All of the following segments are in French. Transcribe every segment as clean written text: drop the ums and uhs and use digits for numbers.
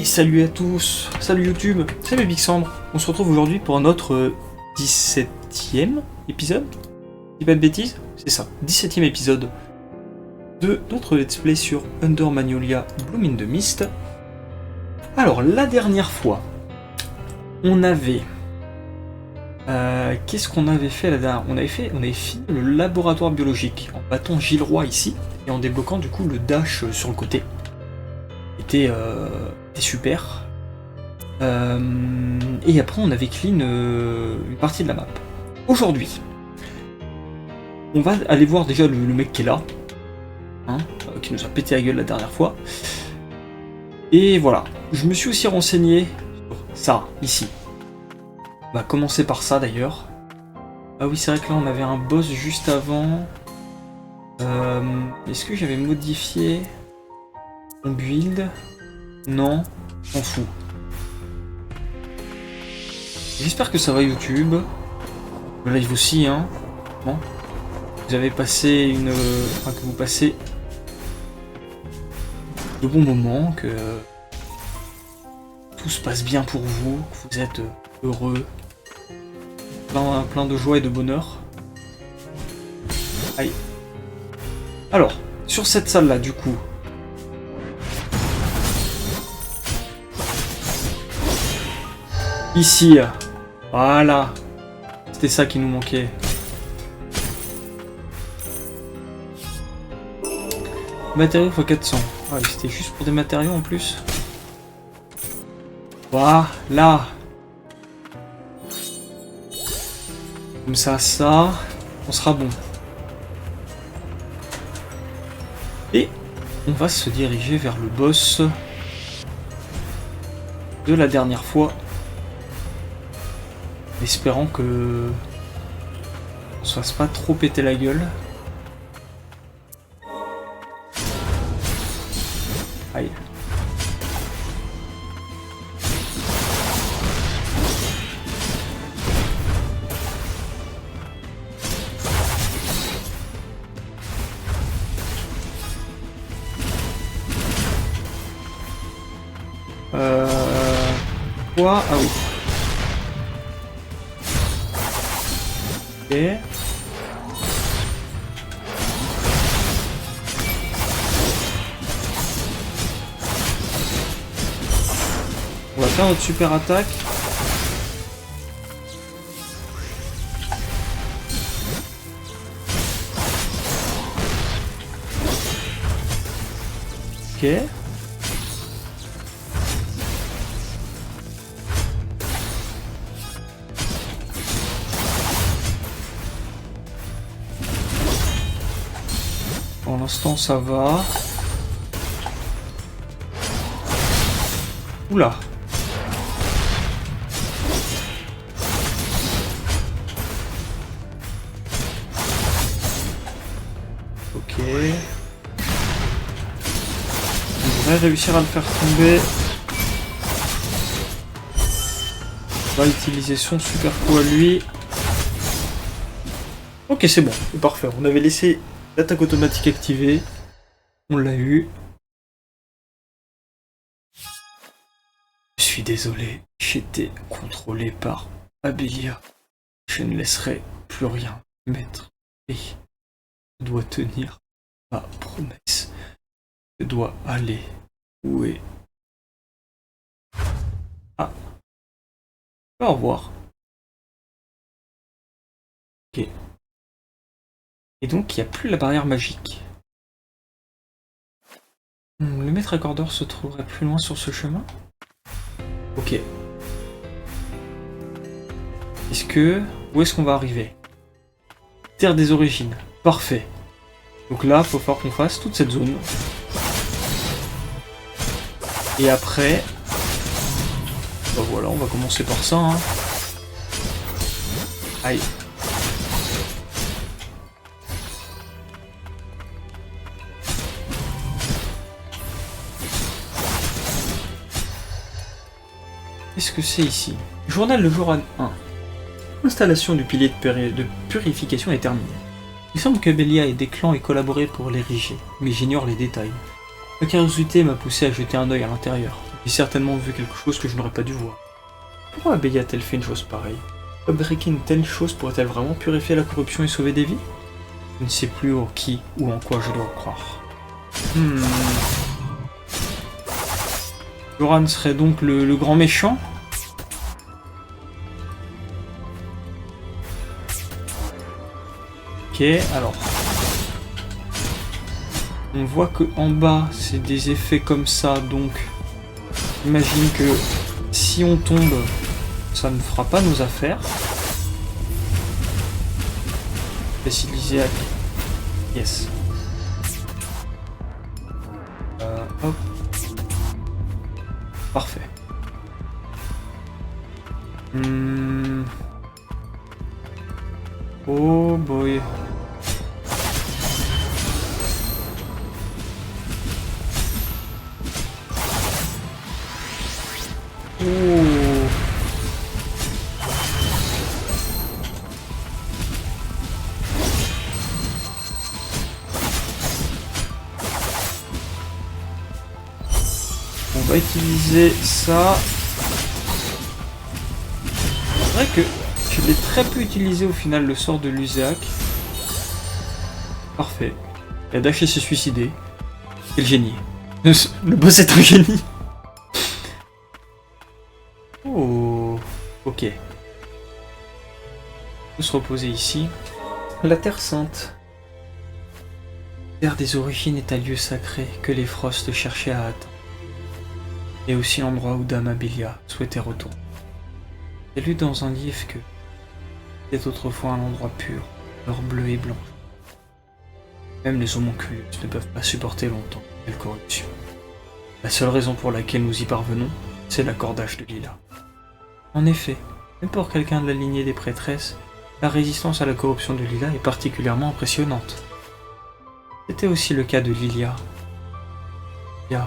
Et salut à tous, salut YouTube, salut Bixandre. On se retrouve aujourd'hui pour notre 17e épisode. Je dis pas de bêtises, c'est ça, 17e épisode de notre let's play sur Under Magnolia Bloom in the Mist. Alors la dernière fois, on avait... qu'est-ce qu'on avait fait la dernière? On avait fini le laboratoire biologique en battant Gilroy ici et en débloquant du coup le dash sur le côté. C'était super. Et après on avait clean une partie de la map. Aujourd'hui, on va aller voir déjà le mec qui est là, hein, qui nous a pété la gueule la dernière fois. Et voilà, je me suis aussi renseigné sur ça, ici. On va commencer par ça d'ailleurs. Ah oui, c'est vrai que là on avait un boss juste avant. Est-ce que j'avais modifié mon build? Non, on s'en fout. J'espère que ça va YouTube. Le live aussi, hein. Bon. Vous avez passé que vous passez de bons moments, que tout se passe bien pour vous, que vous êtes heureux. Plein de joie et de bonheur. Aïe. Alors, sur cette salle-là, du coup... Ici, voilà, c'était ça qui nous manquait. Matériaux x 400. Ah oui, c'était juste pour des matériaux en plus. Voilà. Comme ça, on sera bon. Et on va se diriger vers le boss de la dernière fois. Espérant que on se fasse pas trop péter la gueule. Aïe. Quoi? Ah oui. Ok. On va faire notre super attaque. Ok. Pour l'instant ça va. Oula. Ok. On devrait réussir à le faire tomber. On va utiliser son super coup à lui. Ok, c'est bon, c'est parfait. On avait laissé l'attaque automatique activée. On l'a eu. Je suis désolé, j'étais contrôlé par Abelia. Je ne laisserai plus rien mettre. Et je dois tenir ma promesse. Je dois aller où est... Ah. Au revoir. Ok. Et donc, il n'y a plus la barrière magique. Le maître accordeur se trouverait plus loin sur ce chemin? Ok. Où est-ce qu'on va arriver? Terre des origines. Parfait. Donc là, il faut falloir qu'on fasse toute cette zone. Et après... Bah voilà, on va commencer par ça. Hein. Aïe. Qu'est-ce que c'est ici? Journal le jour 1. L'installation du pilier de purification est terminée. Il semble que Abelia et des clans aient collaboré pour l'ériger, mais j'ignore les détails. Ma curiosité m'a poussé à jeter un œil à l'intérieur. J'ai certainement vu quelque chose que je n'aurais pas dû voir. Pourquoi Abey a-t-elle fait une chose pareille? Fabriquer une telle chose pourrait-elle vraiment purifier la corruption et sauver des vies? Je ne sais plus en qui ou en quoi je dois croire. Yoran serait donc le grand méchant? Ok, alors. On voit que en bas, c'est des effets comme ça, donc j'imagine que si on tombe, ça ne fera pas nos affaires. Spécialisé à... Yes. Hop. Parfait. Oh boy. Oh. On va utiliser ça. C'est vrai que je l'ai très peu utilisé au final, le sort de Luséac. Parfait. Et Dash s'est suicidé. Quel génie. Le boss est un génie. Oh, ok. On peut se reposer ici. La Terre Sainte. La Terre des origines est un lieu sacré que les Frost cherchaient à atteindre. Et aussi l'endroit où Dame Abilia souhaitait retourner. J'ai lu dans un livre que c'était autrefois un endroit pur, fleur bleue et blanche. Même les homonculus ne peuvent pas supporter longtemps cette corruption. La seule raison pour laquelle nous y parvenons, c'est l'accordage de Lila. En effet, même pour quelqu'un de la lignée des prêtresses, la résistance à la corruption de Lila est particulièrement impressionnante. C'était aussi le cas de Lilia. J'ai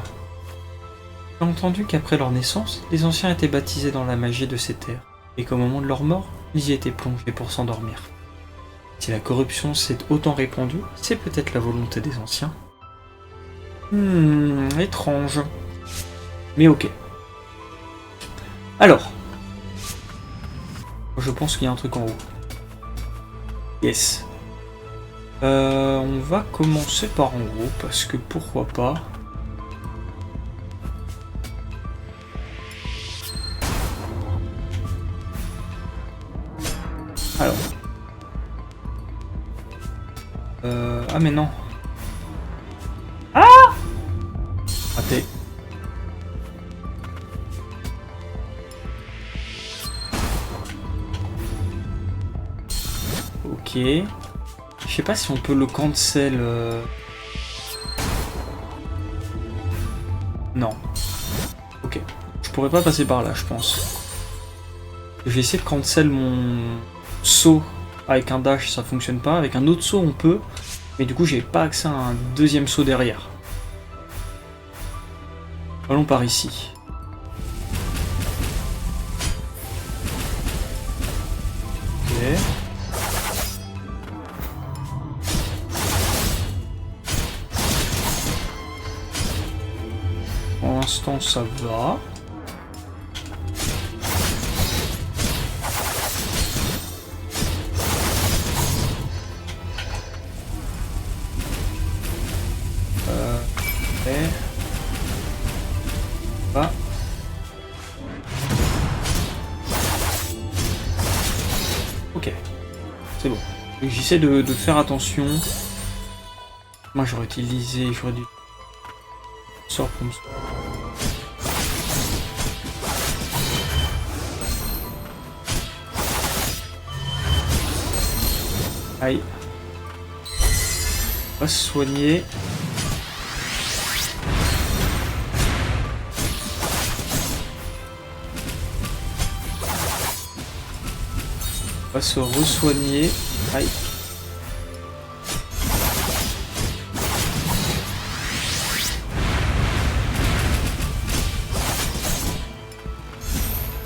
entendu qu'après leur naissance, les anciens étaient baptisés dans la magie de ces terres, et qu'au moment de leur mort, ils y étaient plongés pour s'endormir. Si la corruption s'est autant répandue, c'est peut-être la volonté des anciens. Étrange. Mais ok. Alors. Je pense qu'il y a un truc en haut. Yes. On va commencer par en haut, parce que pourquoi pas. Alors. Ah mais non. Ah! Raté. Ok. Je sais pas si on peut le cancel. Non. Ok. Je pourrais pas passer par là, je pense. Je vais essayer de cancel mon saut avec un dash, ça fonctionne pas. Avec un autre saut, on peut. Mais du coup, j'ai pas accès à un deuxième saut derrière. Allons par ici. Ok. Pour l'instant, ça va. Va. Ok. C'est bon. J'essaie de faire attention. Moi, j'aurais dû sort comme ça. Aïe. On va se soigner. On va se re-soigner. Aïe.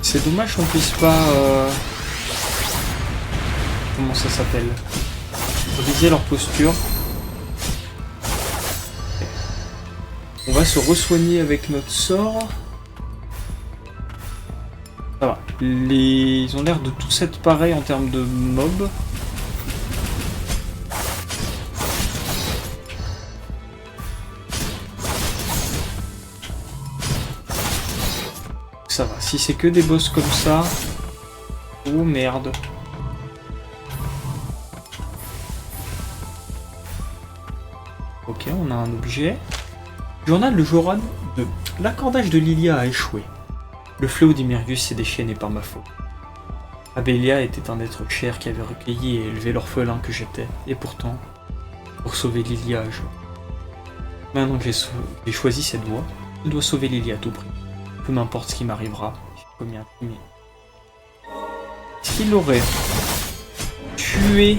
C'est dommage qu'on puisse pas... Comment ça s'appelle? Briser leur posture. On va se re-soigner avec notre sort. Ça va. Ils ont l'air de tous être pareils en termes de mobs. Ça va. Si c'est que des boss comme ça... Oh merde. Ok, on a un objet. Journal de Joran 2. L'accordage de Lilia a échoué. Le fléau d'Imerius s'est déchaîné par ma faute. Abélia était un être cher qui avait recueilli et élevé l'orphelin que j'étais. Et pourtant, pour sauver Lilia, maintenant que j'ai choisi cette voie, je dois sauver Lilia à tout prix. Peu m'importe ce qui m'arrivera, j'ai commis un crime. Est-ce qu'il aurait tué...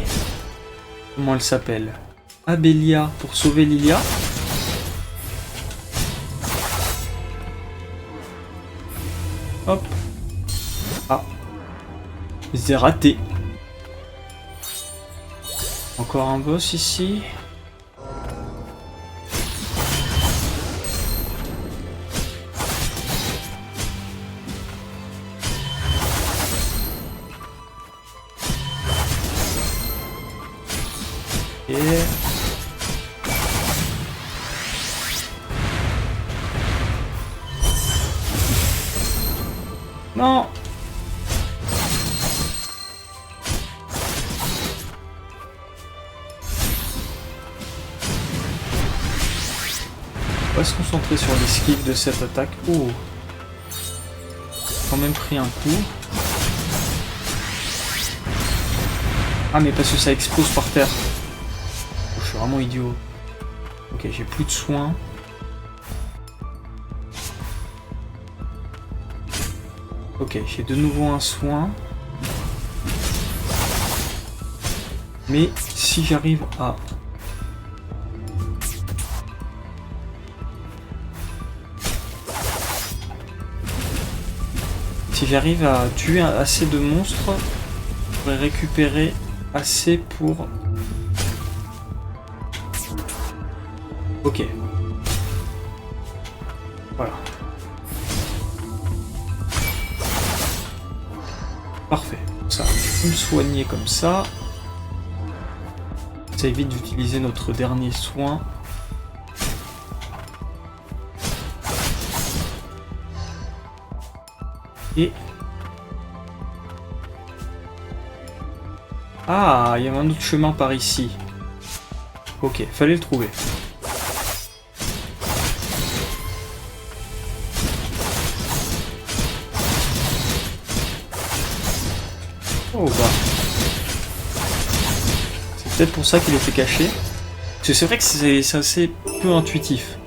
Comment elle s'appelle? Abélia pour sauver Lilia? Hop. Ah. C'est raté. Encore un boss ici. Et... Non. On va se concentrer sur l'esquive de cette attaque. Oh. J'ai quand même pris un coup. Ah mais parce que ça explose par terre. Oh, je suis vraiment idiot. Ok, j'ai plus de soins. Ok, j'ai de nouveau un soin. Mais si j'arrive à... Si j'arrive à tuer assez de monstres, je pourrais récupérer assez pour... Ok. Voilà. Parfait. Ça, je peux me soigner comme ça. Ça évite d'utiliser notre dernier soin. Et... Ah, il y avait un autre chemin par ici. Ok, fallait le trouver. Oh bah. C'est peut-être pour ça qu'il était caché. Parce que c'est vrai que c'est assez peu intuitif.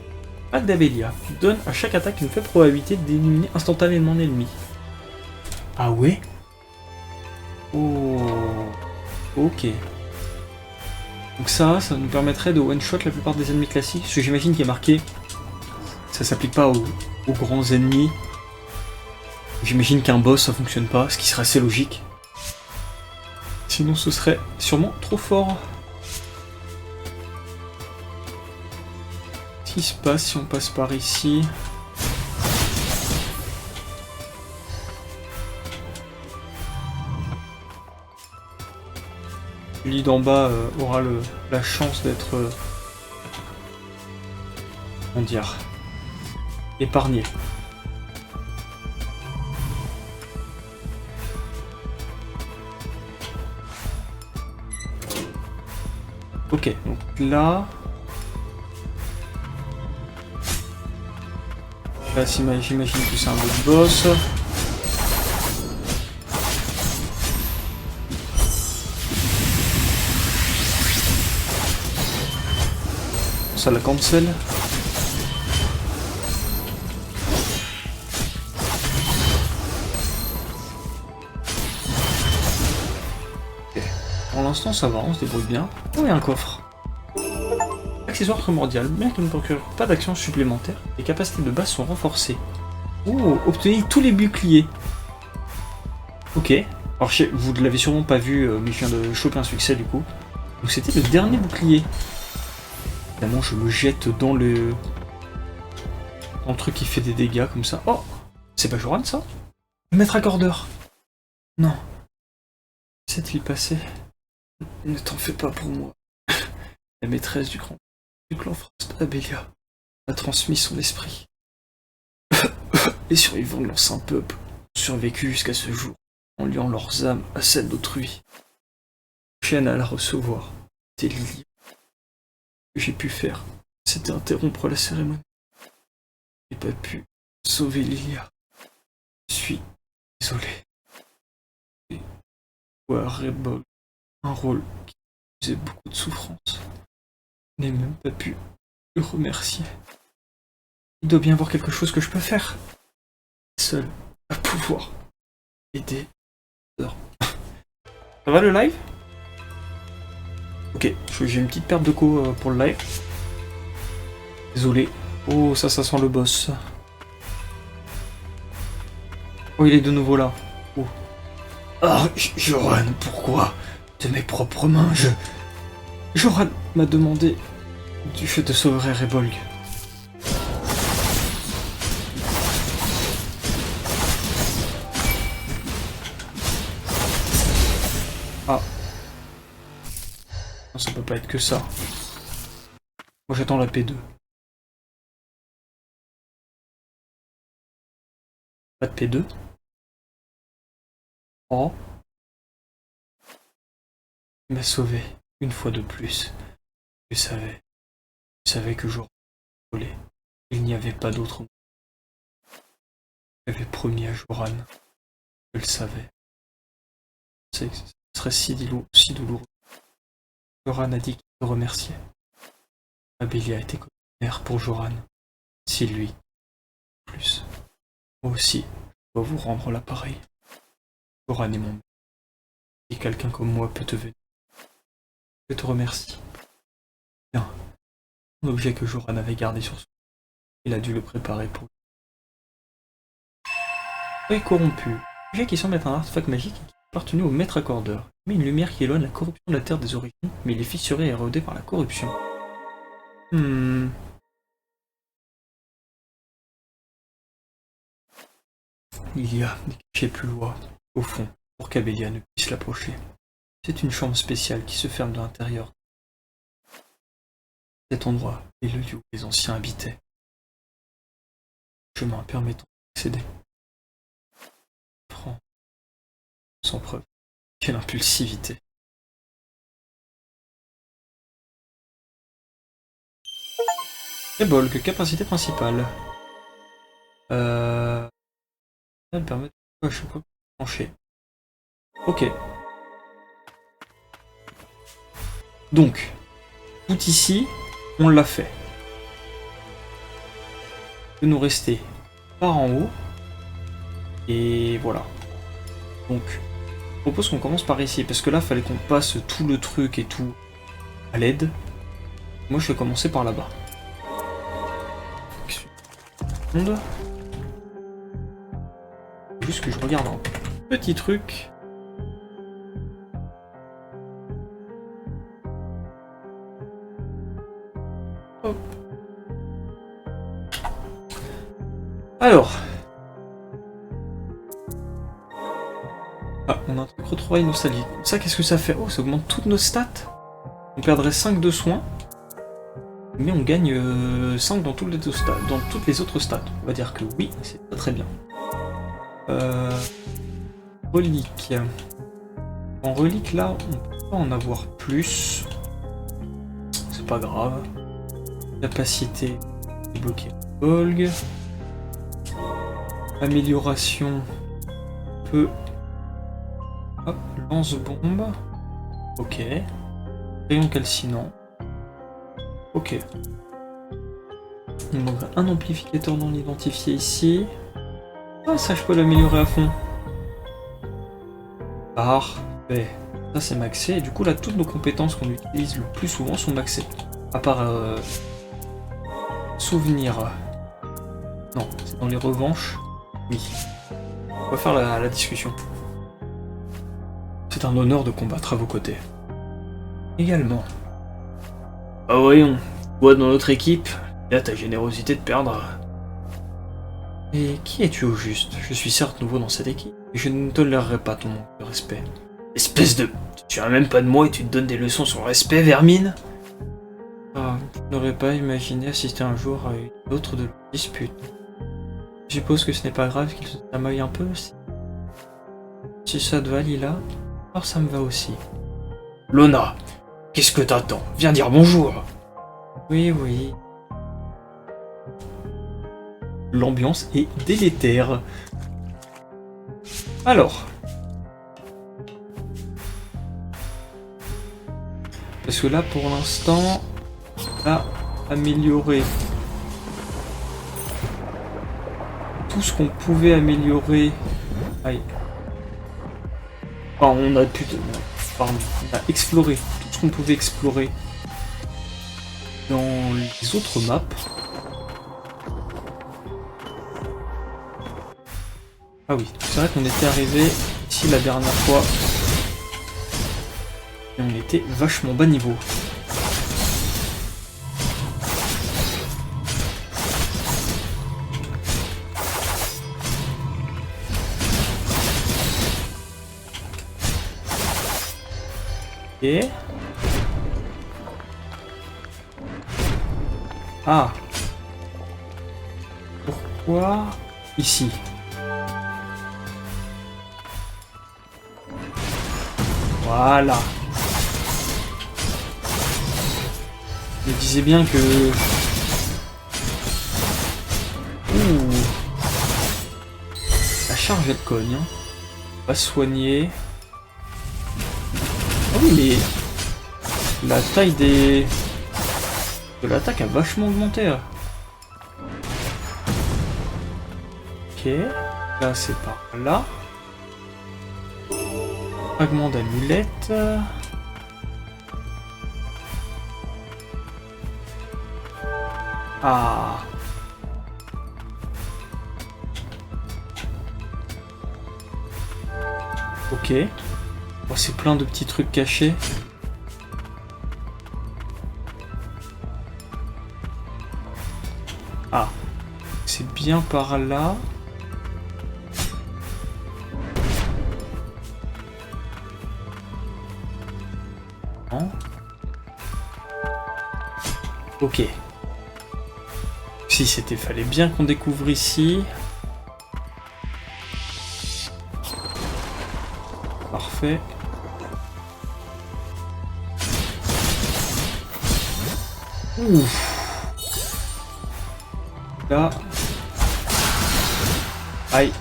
Bague d'Abélia donne à chaque attaque une faible probabilité d'éliminer instantanément l'ennemi. Ah ouais? Oh. Ok. Donc ça nous permettrait de one-shot la plupart des ennemis classiques. Parce que j'imagine qu'il est marqué... Ça s'applique pas aux grands ennemis. J'imagine qu'un boss ça fonctionne pas, ce qui serait assez logique. Sinon ce serait sûrement trop fort. Qu'est-ce qui se passe si on passe par ici? Lui d'en bas aura la chance d'être... comment dire? Épargné. Ok, donc là... Là, j'imagine que c'est un autre boss. Ça la cancel. Ok. Pour l'instant, ça va, on se débrouille bien. Oh, il y a un coffre. Accessoire primordial, bien qu'il ne procure pas d'action supplémentaire, les capacités de base sont renforcées. Oh, obtenir tous les boucliers. Ok. Alors, vous ne l'avez sûrement pas vu, mais je viens de choper un succès du coup. Donc c'était le dernier bouclier. Évidemment, je me jette dans le truc qui fait des dégâts comme ça. Oh, c'est pas Joran ça? Maître accordeur. Non. S'est-il passé? Ne t'en fais pas pour moi. La maîtresse du clan Frost, Abelia, a transmis son esprit. Les survivants de l'ancien peuple ont survécu jusqu'à ce jour, en liant leurs âmes à celles d'autrui. Chaîne à la recevoir. C'était Lilia. Ce que j'ai pu faire, c'était interrompre la cérémonie. Je n'ai pas pu sauver Lilia. Je suis désolé. Et voir Rebol, un rôle qui faisait beaucoup de souffrance. Je n'ai même pas pu le remercier. Il doit bien y avoir quelque chose que je peux faire. Seul à pouvoir aider. Ça va le live? Ok, j'ai une petite perte de co pour le live. Désolé. Oh, ça sent le boss. Oh, il est de nouveau là. Oh. Ah, Joran, pourquoi? De mes propres mains, Joran m'a demandé je te sauverai Rebolg. Ah. Non, ça peut pas être que ça. Moi j'attends la P2. Pas de P2. Oh. Il m'a sauvé, une fois de plus. Je savais que j'aurais volé. Il n'y avait pas d'autre. J'avais promis à Joran. Je le savais. Ce serait si douloureux. Joran a dit qu'il te remerciait. Abelia était comme une mère pour Joran. Si lui, plus. Moi aussi, je dois vous rendre l'appareil. Joran est mon mère. Si quelqu'un comme moi peut te venir, je te remercie. Bien. L'objet que Joran avait gardé sur soi. Il a dû le préparer pour lui. Œil corrompu. Objet qui semble être un artefact magique qui appartenu au maître accordeur. Il met une lumière qui éloigne la corruption de la terre des origines, mais il est fissuré et érodé par la corruption. Il y a des cachets plus loin, au fond, pour qu'Abelia ne puisse l'approcher. C'est une chambre spéciale qui se ferme de l'intérieur. Cet endroit est le lieu où les anciens habitaient. Chemin permettant d'accéder. Franc. Sans preuve. Quelle impulsivité. Rebolg, capacité principale. Elle permet de chaque fois plancher. Ok. Donc, tout ici, on l'a fait. Il peut nous rester par en haut. Et voilà. Donc, je propose qu'on commence par ici, parce que là, il fallait qu'on passe tout le truc et tout à l'aide. Moi, je vais commencer par là-bas. Juste que je regarde un petit truc. Hop. Alors. Ah, on a un truc retrouvaille nostalgique. Ça, qu'est-ce que ça fait? Oh, ça augmente toutes nos stats. On perdrait 5 de soins. Mais on gagne 5 dans toutes les autres stats. On va dire que oui, c'est très très bien. Relique. En relique, là, on peut pas en avoir plus. C'est pas grave. Capacité débloquer Bolg. Amélioration. Peu. Hop, lance-bombe. Ok. Rayon calcinant. Ok. Il manque un amplificateur non identifié ici. Ah, ça, je peux l'améliorer à fond. Parfait. Ça, c'est maxé. Et du coup, là, toutes nos compétences qu'on utilise le plus souvent sont maxées. À part... souvenir. Non, c'est dans les revanches. Oui. On va faire la discussion. C'est un honneur de combattre à vos côtés. Également. Ah voyons, toi dans notre équipe, il y a ta générosité de perdre. Et qui es-tu au juste? Je suis certes nouveau dans cette équipe, et je ne tolérerai pas ton manque de respect. Espèce de... Tu as même pas de moi et tu te donnes des leçons sur le respect, vermine? Ah, je n'aurais pas imaginé assister un jour à une autre de leurs disputes. Je suppose que ce n'est pas grave qu'il se chamaille un peu aussi. Si ça te va, Lila, alors ça me va aussi. Lona, qu'est-ce que t'attends? Viens dire bonjour. Oui, oui. L'ambiance est délétère. Alors. Parce que là, pour l'instant, on a amélioré tout ce qu'on pouvait améliorer. Aïe. Enfin, on a plutôt... Pardon. On a exploré tout ce qu'on pouvait explorer dans les autres maps. Ah oui, c'est vrai qu'on était arrivé ici la dernière fois. Et on était vachement bas niveau. Ok. Ah. Pourquoi ici? Voilà. Je me disais bien que... Ouh. La charge elle cogne. Hein. On va soigner. Ah oui mais... La taille des... de l'attaque a vachement augmenté. Là. Ok. Là c'est par là. Fragment d'amulette. Ah. Ok. Oh, c'est plein de petits trucs cachés. Ah. C'est bien par là. Non. Ok. Si c'était, fallait bien qu'on découvre ici. Parfait. Ouf. Là. Aïe.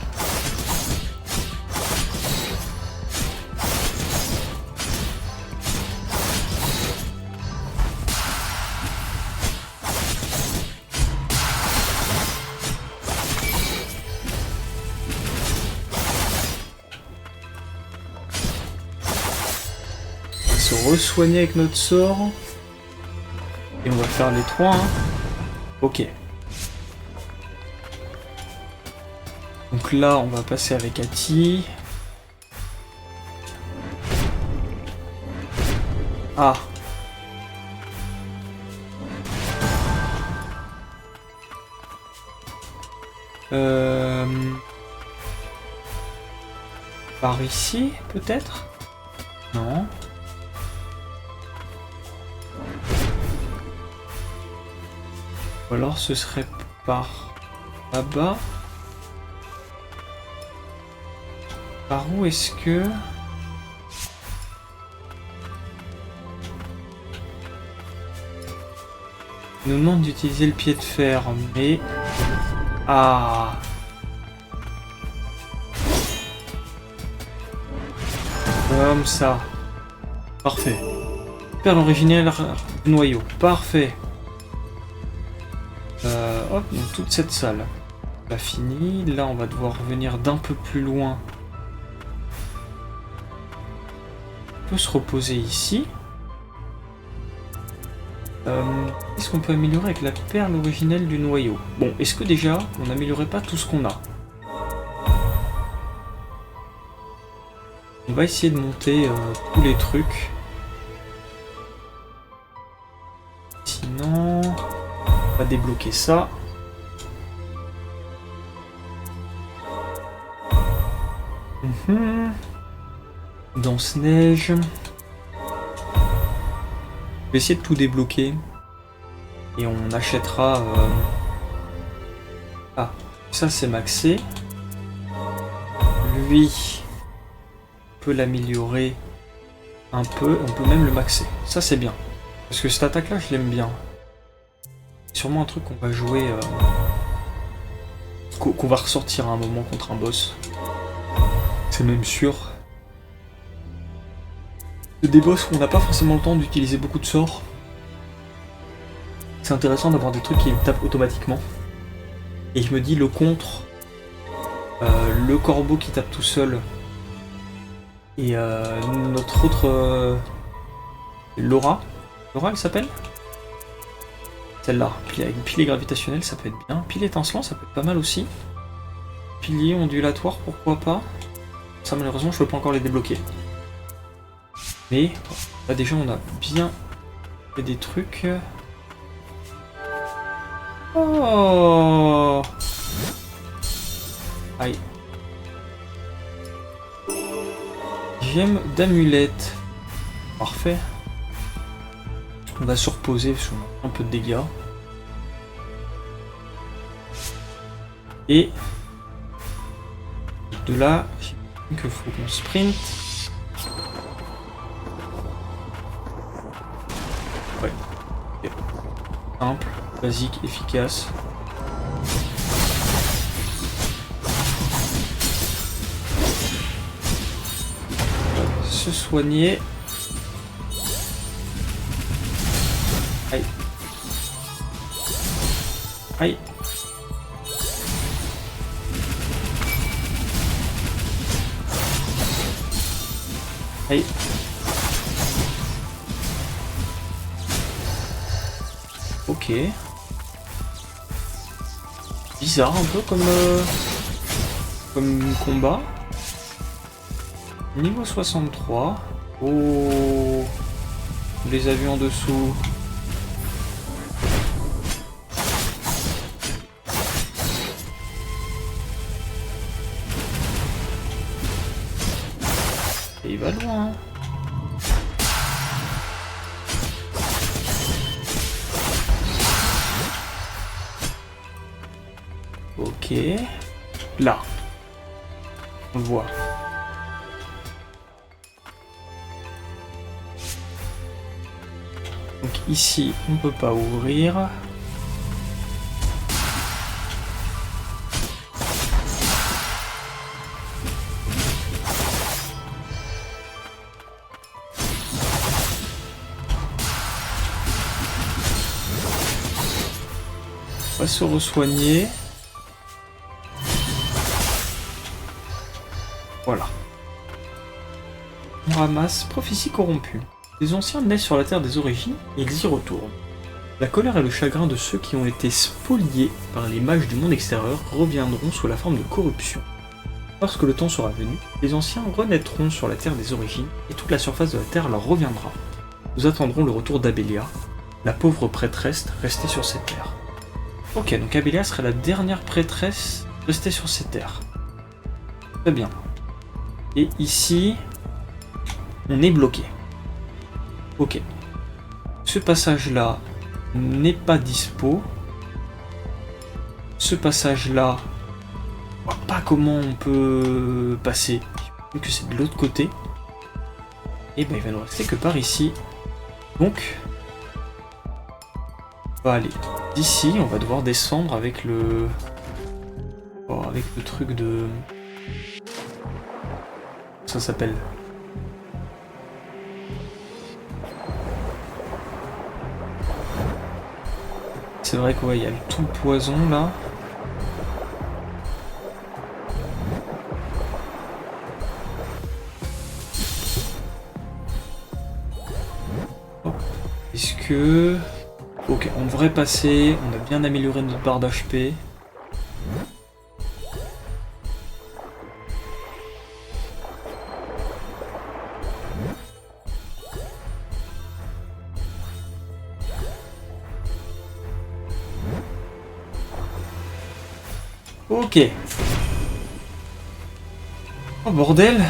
Re-soigner avec notre sort. Et on va faire les trois. Hein. Ok. Donc là, on va passer avec Ati. Ah. Par ici, peut-être? Non. Ou alors ce serait par là-bas. Par où est-ce que... Il nous demande d'utiliser le pied de fer, mais... Ah. Comme ça. Parfait. Perle originelle du noyau. Parfait. Hop, donc toute cette salle. On a fini. Là, on va devoir venir d'un peu plus loin. On peut se reposer ici. Qu'est-ce qu'on peut améliorer avec la perle originelle du noyau? Bon, est-ce que déjà, on n'améliorerait pas tout ce qu'on a? On va essayer de monter tous les trucs. Sinon, on va débloquer ça. Danse-neige. Je vais essayer de tout débloquer. Et on achètera... Ah, ça c'est maxé. Lui, on peut l'améliorer un peu. On peut même le maxer. Ça c'est bien. Parce que cette attaque-là, je l'aime bien. C'est sûrement un truc qu'on va jouer... qu'on va ressortir à un moment contre un boss. C'est même sûr. C'est des boss où on n'a pas forcément le temps d'utiliser beaucoup de sorts. C'est intéressant d'avoir des trucs qui me tapent automatiquement. Et je me dis le contre, le corbeau qui tape tout seul, et notre autre... Laura. Laura elle s'appelle? Celle-là. Pilier gravitationnel ça peut être bien. Pilier étincelant ça peut être pas mal aussi. Pilier ondulatoire pourquoi pas. Ça malheureusement je peux pas encore les débloquer. Mais là déjà on a bien fait des trucs. Oh aïe. Gemme d'amulette. Parfait. On va se reposer parce qu'on a un peu de dégâts. Et de là, il faut qu'on sprint. Ouais. Okay. Simple, basique, efficace. Se soigner. Aïe. Aïe. Aïe. Ok. Bizarre un peu comme combat. Niveau 63. Oh. On les a vus en dessous. Et il va loin. Ok. Là. On le voit. Donc ici, on ne peut pas ouvrir. On va se re-soigner. Voilà. On ramasse prophétie corrompue. Les anciens naissent sur la terre des origines et ils y retournent. La colère et le chagrin de ceux qui ont été spoliés par les mages du monde extérieur reviendront sous la forme de corruption. Lorsque le temps sera venu, les anciens renaîtront sur la terre des origines et toute la surface de la terre leur reviendra. Nous attendrons le retour d'Abélia, la pauvre prêtresse restée sur ces terres. Ok, donc Abélia serait la dernière prêtresse restée sur ces terres. Très bien. Et ici, on est bloqué. Ok. Ce passage-là n'est pas dispo. Ce passage-là, je vois pas comment on peut passer. Vu que c'est de l'autre côté. Et ben il va nous rester que par ici. Donc, on va aller d'ici. On va devoir descendre avec le... Oh, avec le truc de... Ça s'appelle... C'est vrai qu'il y a tout le poison là. Est-ce que... Ok, on devrait passer. On a bien amélioré notre barre d'HP. Ok. Oh bordel!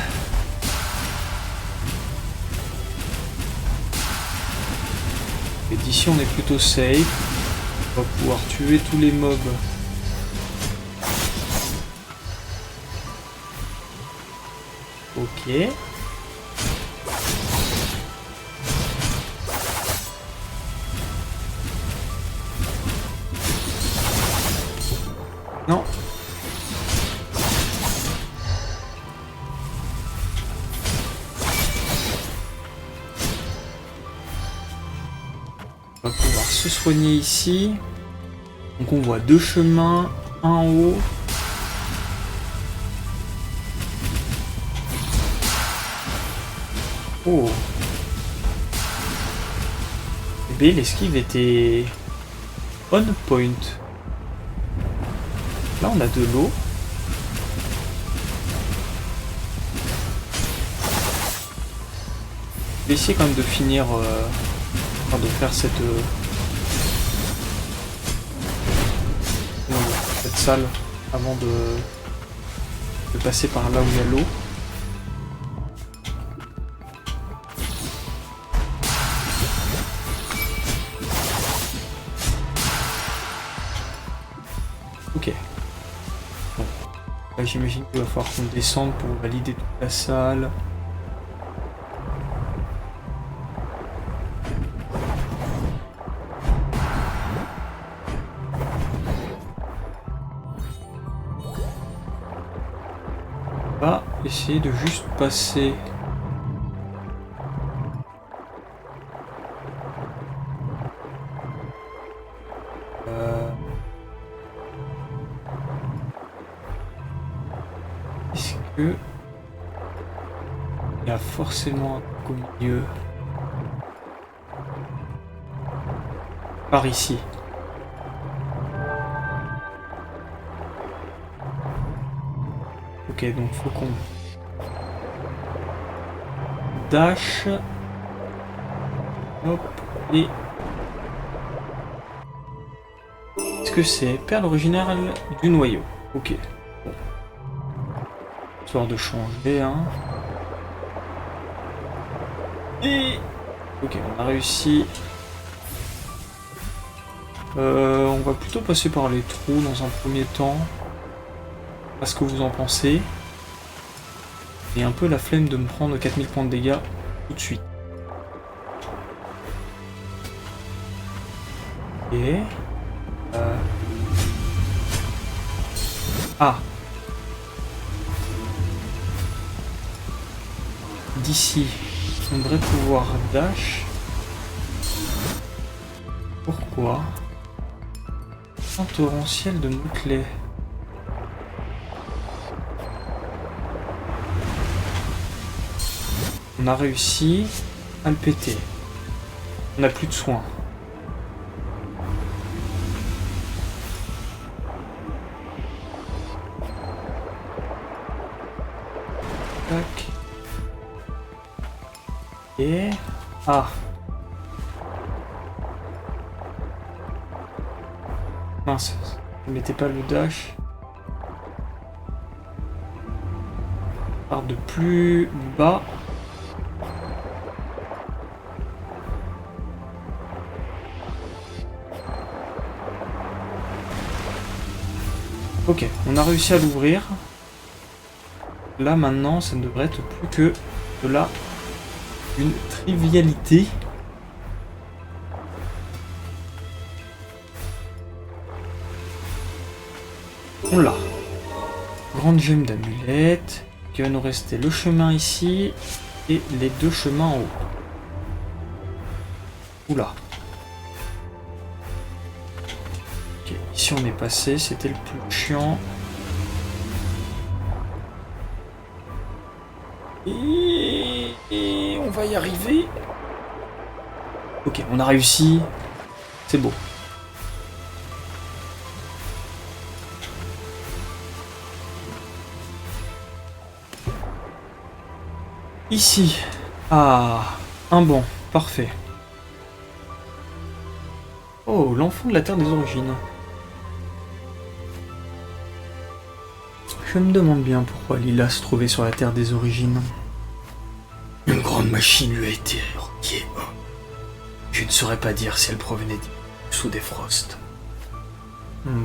Et d'ici on est plutôt safe. On va pouvoir tuer tous les mobs. Ok. Non. On va pouvoir se soigner ici. Donc on voit deux chemins, un en haut. Oh. Eh bien, l'esquive était on point. Là on a de l'eau. Je vais essayer quand même de finir, enfin de faire cette salle avant de passer par là où il y a l'eau. Ok. Bon. Là j'imagine qu'il va falloir qu'on descende pour valider toute la salle. On va essayer de juste passer. Est-ce que il y a forcément un truc au milieu? Par ici. Ok, donc faut qu'on dash. Hop, et... Est-ce que c'est perle originale du noyau? Ok. Bon. Histoire de changer, hein. Et... Ok, on a réussi. On va plutôt passer par les trous dans un premier temps. Ce que vous en pensez. Et un peu la flemme de me prendre 4000 points de dégâts tout de suite. Et... Ah. D'ici, on devrait pouvoir dash. Pourquoi? Un torrentiel de mots-clés. On a réussi à le péter. On n'a plus de soins. Tac. Et... Ah. Mince, ne mettez pas le dash. Par de plus bas. Ok, on a réussi à l'ouvrir. Là maintenant, ça ne devrait être plus que de là une trivialité. On l'a. Grande gemme d'amulette. Il va nous rester le chemin ici et les deux chemins en haut. Oula. Ok, ici on est passé, c'était le plus chiant. Et on va y arriver. Ok, on a réussi. C'est beau. Ici. Ah, un banc. Parfait. Oh, l'enfant de la Terre des Origines. Je me demande bien pourquoi Lila se trouvait sur la Terre des Origines. Une grande machine lui a été reliée. Je ne saurais pas dire si elle provenait sous des Frost.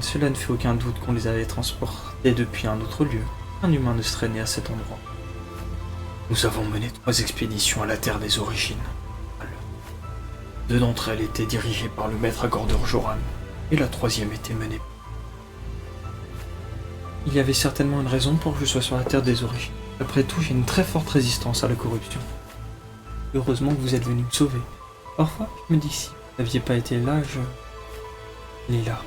Cela ne fait aucun doute qu'on les avait transportés depuis un autre lieu. Un humain ne se traînait à cet endroit. Nous avons mené 3 expéditions à la Terre des Origines. 2 d'entre elles étaient dirigées par le maître Agordor Joran, et la 3e était menée. Il y avait certainement une raison pour que je sois sur la Terre des Origines. Après tout, j'ai une très forte résistance à la corruption. Heureusement que vous êtes venu me sauver. Parfois, je me dis que si vous n'aviez pas été là, Lila,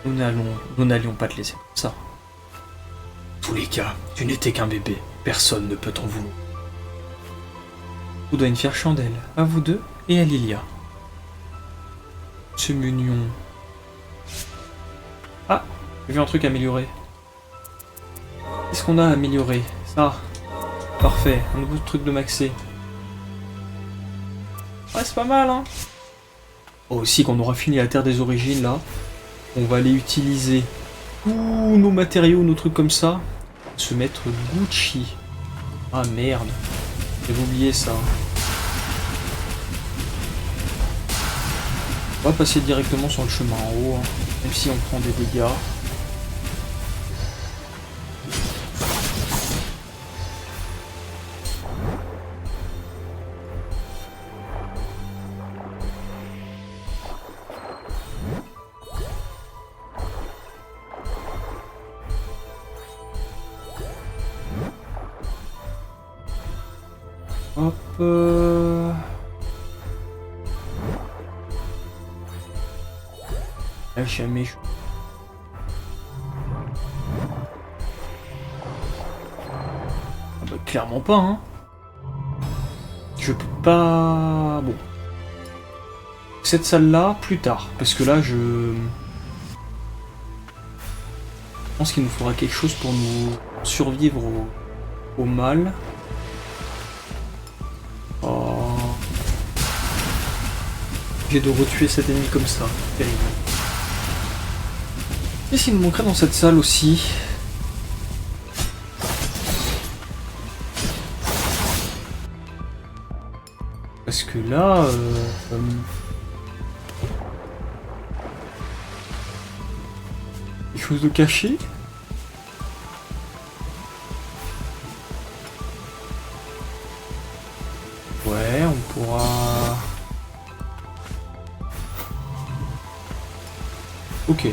nous n'allions pas te laisser comme ça. En tous les cas, tu n'étais qu'un bébé. Personne ne peut t'en vouloir. Vous doit une fière chandelle, à vous deux et à Lilia. Ce mignon. Ah, j'ai vu un truc amélioré. Qu'est-ce qu'on a amélioré? Ça. Parfait, un nouveau truc de maxé. Ouais, c'est pas mal, hein. Oh, aussi, quand on aura fini la Terre des Origines, là, on va aller utiliser tous nos matériaux, nos trucs comme ça, se mettre Gucci. Ah, merde. J'avais oublié ça. On va passer directement sur le chemin en haut, hein, même si on prend des dégâts. Hop. Là, jamais je... Ah bah, clairement pas, hein. Je peux pas... Bon. Cette salle-là, plus tard. Parce que là, je pense qu'il nous faudra quelque chose pour nous survivre au mal. Oh. J'ai de retuer cet ennemi comme ça. Terrible. Qu'est-ce qu'il me manquerait dans cette salle aussi? Parce que là... quelque chose de caché? Ouais, on pourra... Ok.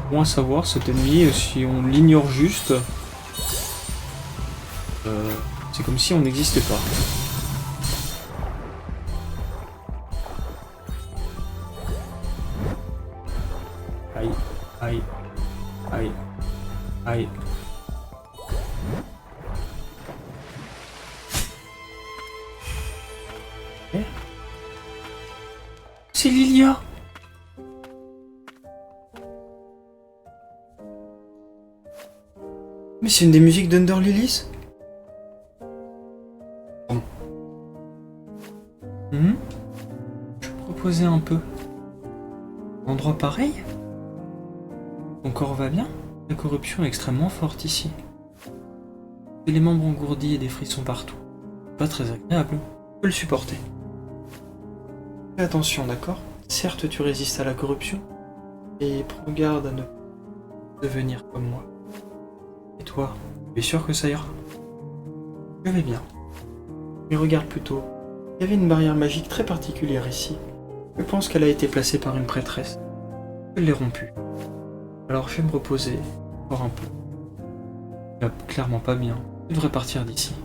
Bon à savoir, cet ennemi, si on l'ignore juste, c'est comme si on n'existait pas. Aïe, aïe, aïe, aïe. C'est Lilia! Mais c'est une des musiques d'Under Lilies? Je proposais un peu. Endroit pareil? Ton corps va bien? La corruption est extrêmement forte ici. J'ai les membres engourdis et des frissons partout. Pas très agréable. Je peux le supporter. Fais attention, d'accord? Certes, tu résistes à la corruption, et prends garde à ne devenir comme moi. Et toi, tu es sûr que ça ira? Je vais bien. Mais regarde plutôt. Il y avait une barrière magique très particulière ici. Je pense qu'elle a été placée par une prêtresse. Je l'ai rompue. Alors je vais me reposer encore un peu. Il va clairement pas bien. Je devrais partir d'ici.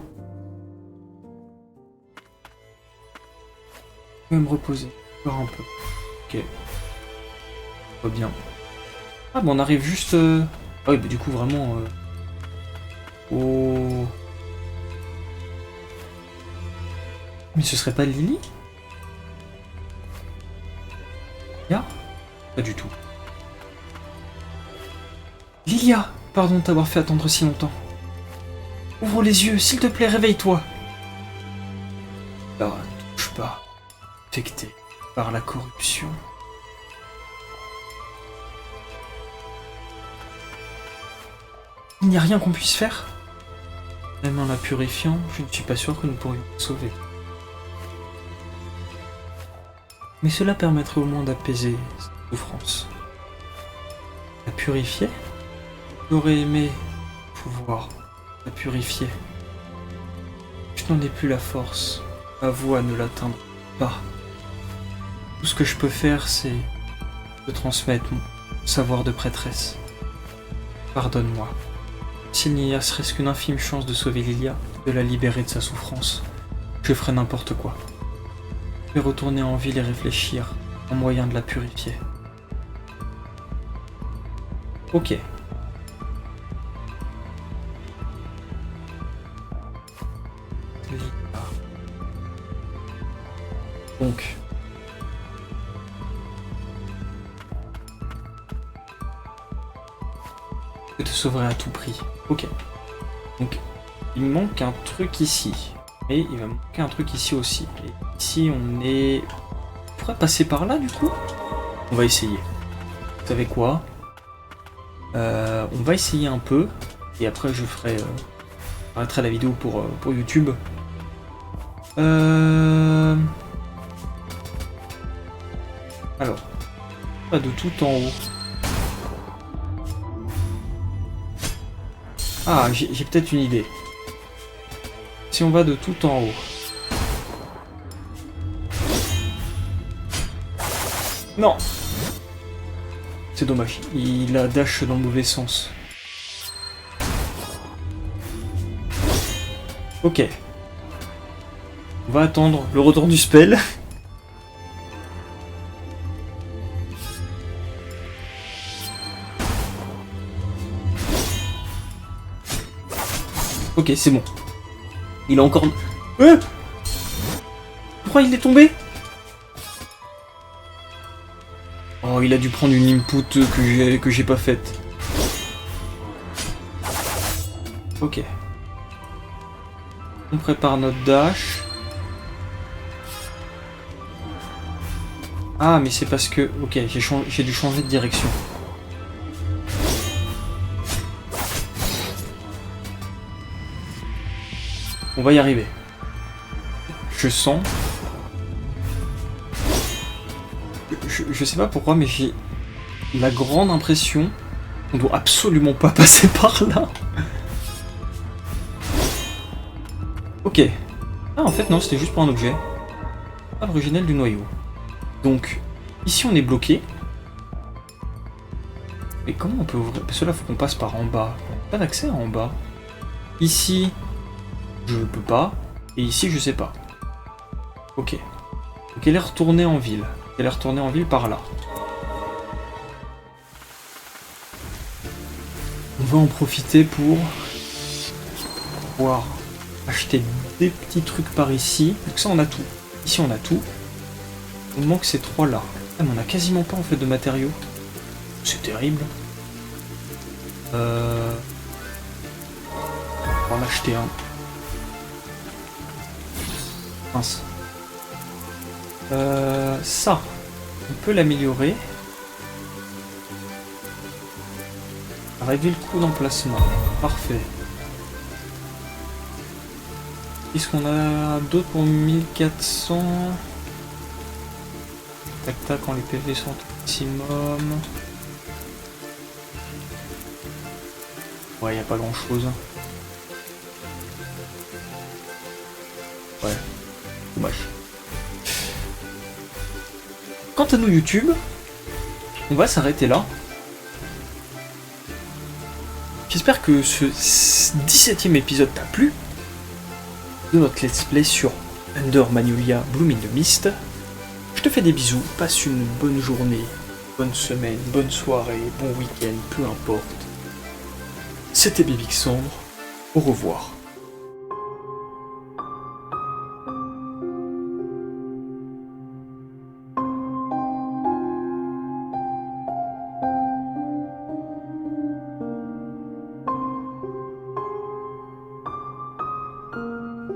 Je vais me reposer encore un peu. Ok. Pas bien. Ah bah on arrive juste... Ah oui bah du coup vraiment... Oh... Mais ce serait pas Lily? Lilia? Pas du tout. Lilia! Pardon de t'avoir fait attendre si longtemps. Ouvre les yeux, s'il te plaît, réveille-toi. Là, touche pas. Infecté par la corruption. Il n'y a rien qu'on puisse faire? Même en la purifiant, je ne suis pas sûr que nous pourrions la sauver. Mais cela permettrait au moins d'apaiser cette souffrance. La purifier? J'aurais aimé pouvoir la purifier. Je n'en ai plus la force. Ma voix ne l'atteindra pas. Tout ce que je peux faire, c'est de transmettre mon savoir de prêtresse. Pardonne-moi. S'il n'y a serait-ce qu'une infime chance de sauver Lilia, de la libérer de sa souffrance, je ferai n'importe quoi. Je vais retourner en ville et réfléchir en moyen de la purifier. Ok. Donc. Je te sauverai à tout prix. Ok. Donc, il me manque un truc ici. Et il va me manquer un truc ici aussi. Et ici, on est... On pourrait passer par là, du coup? On va essayer. Vous savez quoi? On va essayer un peu. Et après, je ferai... j'arrêterai la vidéo pour YouTube. Alors. Pas de tout en haut. Ah, j'ai peut-être une idée. Si on va de tout en haut. Non! C'est dommage, il a dash dans le mauvais sens. Ok. On va attendre le retour du spell. Ok, c'est bon. Il a encore... Pourquoi il est tombé? Oh, il a dû prendre une input que j'ai pas faite. Ok. On prépare notre dash. Ah, mais c'est parce que... Ok, j'ai dû changer de direction. On va y arriver. Je sens... Je sais pas pourquoi, mais j'ai la grande impression qu'on doit absolument pas passer par là. Ok. Ah, en fait, non, c'était juste pour un objet. Pas l'originel du noyau. Donc, ici, on est bloqué. Mais comment on peut ouvrir? Parce que là, faut qu'on passe par en bas. Pas d'accès en bas. Ici, je peux pas. Et ici, je sais pas. Ok. Donc, elle est retournée en ville. Elle est retournée en ville par là. On va en profiter pour pouvoir acheter des petits trucs par ici. Donc ça, on a tout. Ici, on a tout. Il nous manque ces trois là. Ah, mais on a quasiment pas en fait de matériaux. C'est terrible. On va en acheter un. Mince. Ça, on peut l'améliorer. Régler le coût d'emplacement. Parfait. Qu'est-ce qu'on a d'autre pour 1400? Tac tac, quand les PV sont au maximum. Ouais, y a pas grand chose. Ouais, dommage. Quant à nous YouTube, on va s'arrêter là. J'espère que ce 17e épisode t'a plu de notre let's play sur Under Magnolia Bloom in the Mist. Je te fais des bisous, passe une bonne journée, bonne semaine, bonne soirée, bon week-end, peu importe. C'était Bibixandre, au revoir.